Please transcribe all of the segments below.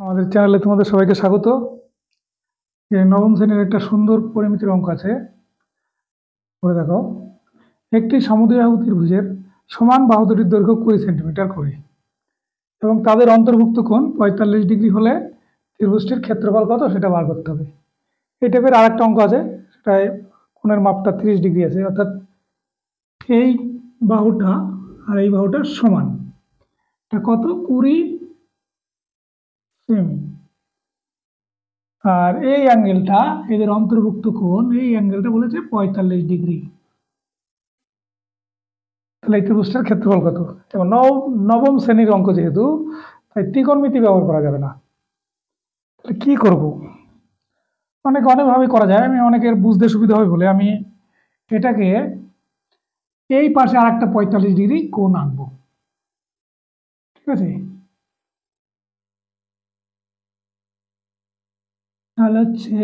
আমাদের চ্যানেলে তোমাদের সবাইকে স্বাগত। নবম শ্রেণীর একটা সুন্দর পরিমিতির অঙ্ক আছে, করে দেখো। একটি সমদ্বিবাহু ত্রিভুজের সমান বাহু দুটির দৈর্ঘ্য 20 সেন্টিমিটার করে এবং তাদের অন্তর্ভুক্ত কোণ 45 ডিগ্রি হলে ত্রিভুজটির ক্ষেত্রফল কত সেটা বার করতে হবে। এই টাইপের আর একটা অঙ্ক আছে, সেটায় কোণের মাপটা 30 ডিগ্রি আছে, অর্থাৎ এই বাহুটা আর এই বাহুটা সমান। এটা কত? 20 সেমি। আর এই অ্যাঙ্গেলটা, এদের অন্তর্ভুক্ত কোণ, এই অ্যাঙ্গেলটা বলেছে 45 ডিগ্রি। তাহলে এই ত্রিভুজটার ক্ষেত্রফল কত? এবং নবম শ্রেণীর অঙ্ক যেহেতু, তাই ত্রিকোণমিতি ব্যবহার করা যাবে না। তাহলে কি করব? অনেকভাবে করা যায়। আমি অনেকের বুঝতে সুবিধা হবে বলে আমি এটাকে এই পাশে আর একটা 45 ডিগ্রি কোণ আনবো। ঠিক আছে, তাহলে হচ্ছে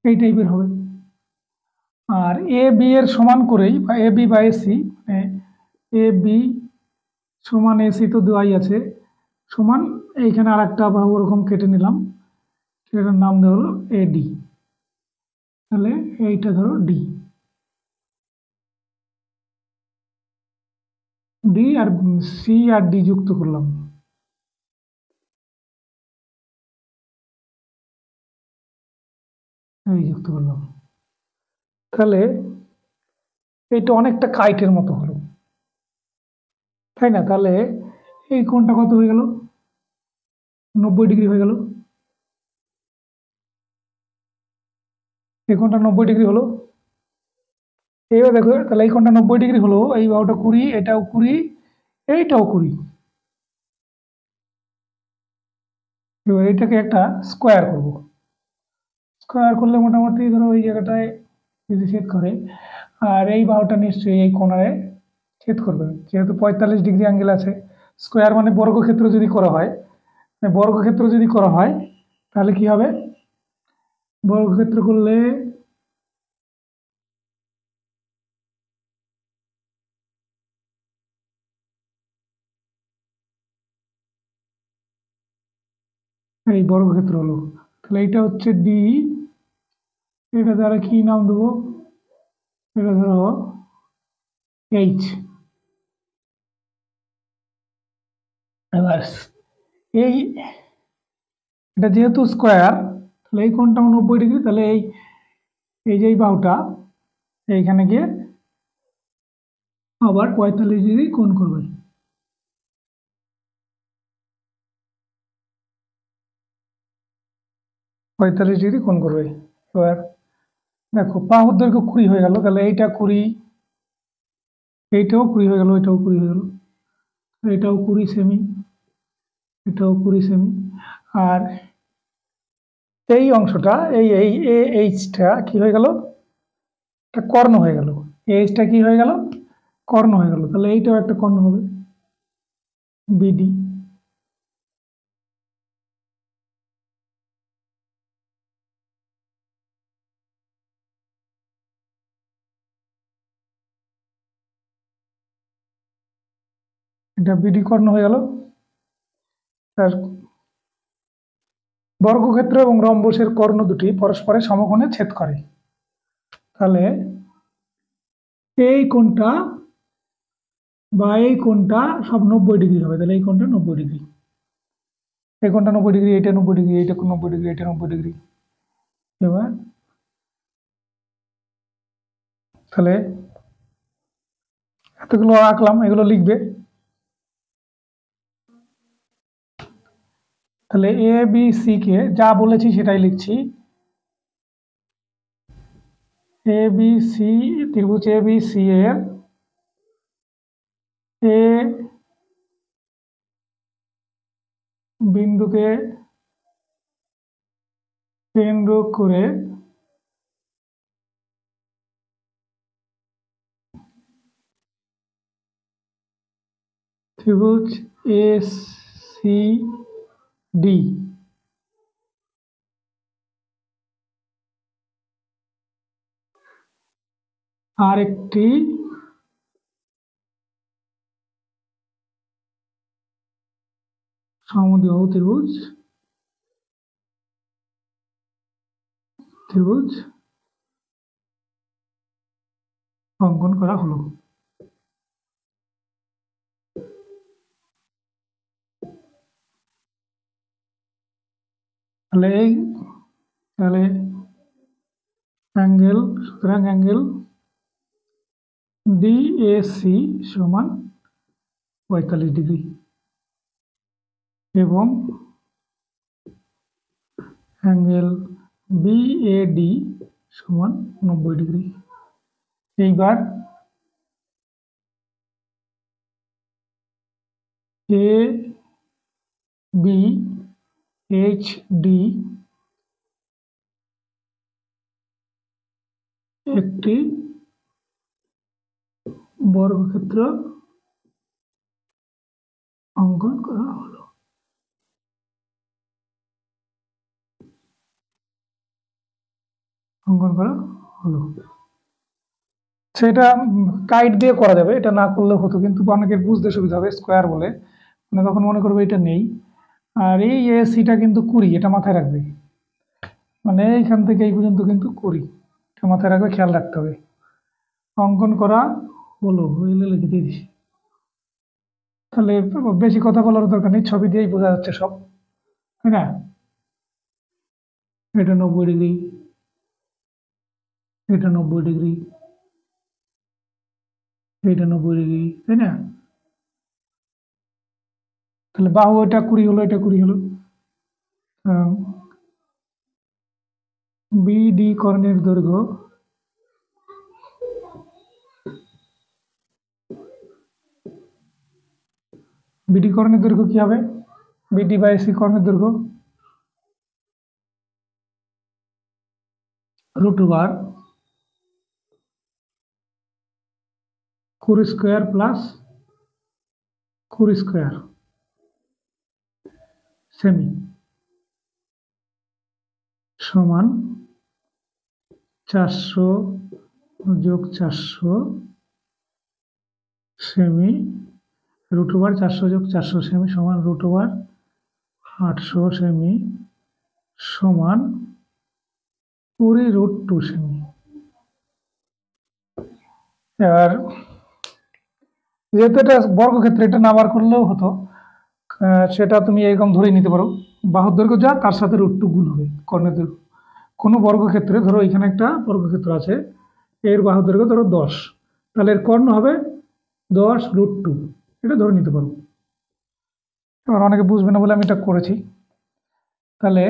এই টাইপের হবে। আর এ বি এর সমান করেই, বা এ বি বা এসি, মানে এ বি সমান এসি তো দেওয়াই আছে, সমান এইখানে আর একটা বাহু ওরকম কেটে নিলাম, সেটার নাম দেওয়া হলো এডি। তাহলে এইটা ধরো ডি, ডি আর সি আর ডি যুক্ত করলাম, এই যুক্ত করলাম। তাহলে এইটা অনেকটা কাইটের মতো হলো, তাই না? তাহলে এই কোণটা কত হয়ে গেল? 90 ডিগ্রি হয়ে গেল। এই কোণটা 90 ডিগ্রি হলো। এইবার দেখো, তাহলে এই কোণটা 90 ডিগ্রি হলো, এই বাহুটা 20, এটাও 20, এইটাও 20। এবার এইটাকে একটা স্কোয়ার করব। স্কোয়ার করলে মোটামুটি ধরো ওই জায়গাটায় যদি ছেদ করে, আর এই বাহুটা নিশ্চয়ই এই কোণায় ছেদ করবে, যেহেতু 45 ডিগ্রি অ্যাঙ্গেল আছে। স্কোয়ার মানে বর্গক্ষেত্র যদি করা হয়, বর্গক্ষেত্র যদি করা হয় তাহলে কি হবে? বর্গক্ষেত্র করলে এই বর্গক্ষেত্র হলো, তাহলে এইটা হচ্ছে ডি। এটা দ্বারা কি নাম দেবো? এটা ধরো এইচ। এবার এই, এটা যেহেতু স্কোয়ার, তাহলে এই কোণটা 90 ডিগ্রি, তাহলে এই এই যে এই বাহুটা এইখানে গিয়ে আবার 45 ডিগ্রি কোণ করবে। 45 ডিগ্রি কোণ করবে। এবার দেখো, বাহুর দৈর্ঘ্য 20 হয়ে গেল, তাহলে এইটা 20, এইটাও 20 হয়ে গেল, এটাও 20 হয়ে গেল, এটাও 20 সেমি, এটাও 20 সেমি। আর এই অংশটা, এই এই এইচটা কি হয়ে গেল? একটা কর্ণ হয়ে গেল। এইচটা কি হয়ে গেল? কর্ণ হয়ে গেল। তাহলে এইটাও একটা কর্ণ হবে, বিডি। এটা বিডি কর্ণ হয়ে গেল। আর বর্গক্ষেত্র এবং রম্বসের কর্ণ দুটি পরস্পরের সমকোণে ছেদ করে। তাহলে এই কোণটা বা এই কোণটা সব 90 ডিগ্রি হবে। তাহলে এই কোণটা 90 ডিগ্রি, এই কোণটা 90 ডিগ্রি, এটা 90 ডিগ্রি, এটা 90 ডিগ্রি, এটা 90 ডিগ্রি। এবার তাহলে এতগুলো আঁকলাম, এগুলো লিখবে। তাহলে এ বি সি কে যা বলেছি সেটাই লিখছি। এ বি সি, ত্রিভুজ এ বি সি এর এ বিন্দুকে কেন্দ্র করে ত্রিভুজ এ সি ডি আর একটি সমদ্বিবাহু ত্রিভুজ ত্রিভুজ অঙ্কন করা হলো। তাহলে অ্যাঙ্গেল, সুতরাং অ্যাঙ্গেল ডিএসি সমান 45 ডিগ্রি এবং অ্যাঙ্গেল বিএডি সমান 90 ডিগ্রি। এইবার এ বি এইচ ডি একটি বর্গক্ষেত্র অঙ্কন করা হলো। সেটা কাইট দিয়ে করা যাবে, এটা না করলেও হতো, কিন্তু অনেকের বুঝতে সুবিধা হবে স্কোয়ার বলে, মানে তখন মনে করবে এটা নেই। আর এই এসিটা কিন্তু 20, এটা মাথায় রাখবে, মানে এইখান থেকে এই পর্যন্ত কিন্তু 20, এটা মাথায় রাখবে, খেয়াল রাখতে হবে। অঙ্কন করা হলো, লিখে দিয়ে দিছি। তাহলে বেশি কথা বলার দরকার নেই, ছবি দিয়েই বোঝা যাচ্ছে সব, তাই না? এটা 90 ডিগ্রি, এটা 90 ডিগ্রি, এটা 90 ডিগ্রি, তাই না? তাহলে বাহু এটা 20 হলো, এটা 20 হলো। বিডি কর্ণের দৈর্ঘ্য বিডি কর্ণের দৈর্ঘ্য কি হবে? বিডি বাই সি কর্ণের দৈর্ঘ্য √2 core square plus core square semi সমান 400 যোগ 400 সেমি, √2 400 যোগ 400 সেমি সমান √2 800 সেমি সমান 20√2 সেমি। এবার যেহেতু এটা বর্গক্ষেত্রে, এটা না বার করলেও হতো, সেটা তুমি এরকম ধরে নিতে পারো, বাহুর দৈর্ঘ্য যা তার সাথে √2 গুণ হবে কর্ণের দৈর্ঘ্য। কোনো বর্গক্ষেত্রে ধরো এখানে একটা বর্গক্ষেত্র আছে, এর বাহুর দৈর্ঘ্য ধরো 10, তাহলে এর কর্ণ হবে 10√2, এটা ধরে নিতে পারো। এবার অনেকে বুঝবে না বলে আমি এটা করেছি। তাহলে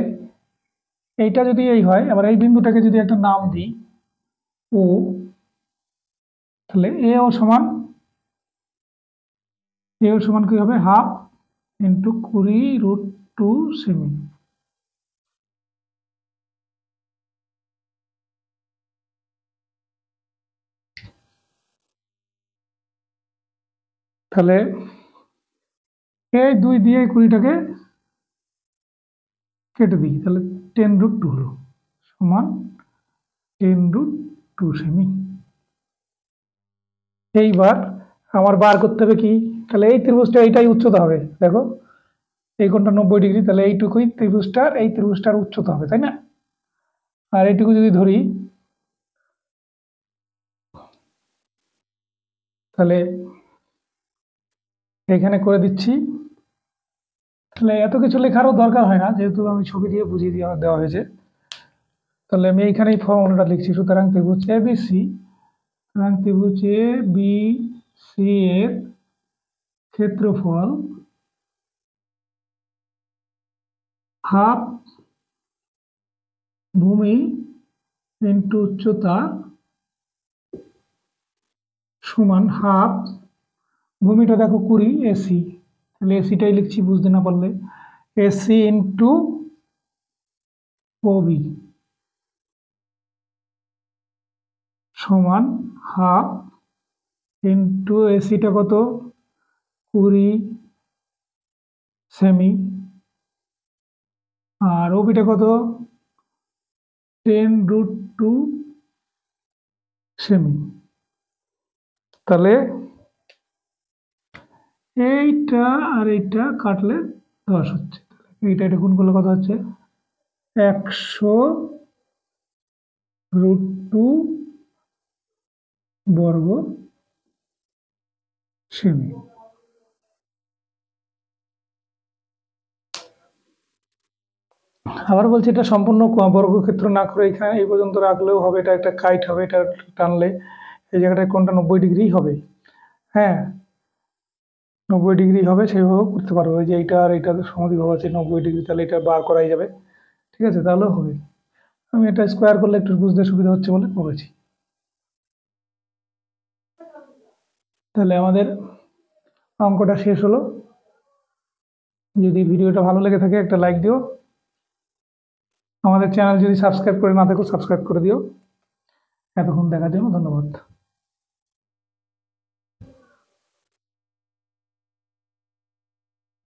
এইটা যদি এই হয়, আবার এই বিন্দুটাকে যদি একটা নাম দিই ও, তাহলে এ ও সমান কি হবে? 1/2 × 20√2 সেমি। তাহলে এই 2 দিয়ে 20টাকে কেটে দিই, তাহলে 10√2 হলো, সমান 10√2 সেমি। এইবার আমার বার করতে হবে কি? তাহলে এই ত্রিভুজটা এইটাই উচ্চতা হবে, দেখো এই কোণটা 90 ডিগ্রি, তাহলে এইটুকুই এই ত্রিভুজটার উচ্চতা হবে, তাই না? আর এইটুকু যদি ধরি, তাহলে এখানে করে দিচ্ছি। তাহলে এত কিছু লেখারও দরকার হয় না, যেহেতু আমি ছবি দিয়ে বুঝিয়ে দেওয়া হয়েছে। তাহলে আমি এইখানেই ফর্মুলাটা লিখছি। সুতরাং ত্রিভুজ এবিসি, ত্রিভুজ এবিসি এর ক্ষেত্রফল হাফ ভূমি ইন্টু উচ্চতা সমান হাফ, ভূমিটা দেখো 20, এসি, তাহলে এসিটাই লিখছি বুঝতে না পারলে, এসি ইন্টু ওবি সমান হাফ ইন্টু এসিটা কত? 20 সেমি, আর ওবিটা কত? 10√2 সেমি। তাহলে এইটা আর এইটা কাটলে 10 হচ্ছে। এটা গুণ করলে কত হচ্ছে? 100√2 বর্গ সেমি। আবার বলছি এটা সম্পূর্ণ বর্গক্ষেত্র না করে এখানে এই পর্যন্ত রাখলেও হবে, এটা একটা কাইট হবে, এটা টানলে এই জায়গাটায় কোণটা 90° হবে। হ্যাঁ, 90° হবে, সেইভাবেও করতে পারবো। ওই যে এইটা আর এইটা সমদ্বিবাহু আছে 90°, তাহলে এটা বার করাই যাবে। ঠিক আছে, তাহলেও হবে। আমি এটা স্কোয়ার করলে একটু বুঝতে সুবিধা হচ্ছে বলে করেছি। তাহলে আমাদের অঙ্কটা শেষ হলো। যদি ভিডিওটা ভালো লেগে থাকে একটা লাইক দিও। আমাদের চ্যানেল যদি সাবস্ক্রাইব করে না থাকো সাবস্ক্রাইব করে দিও। এতক্ষণ দেখার জন্য ধন্যবাদ।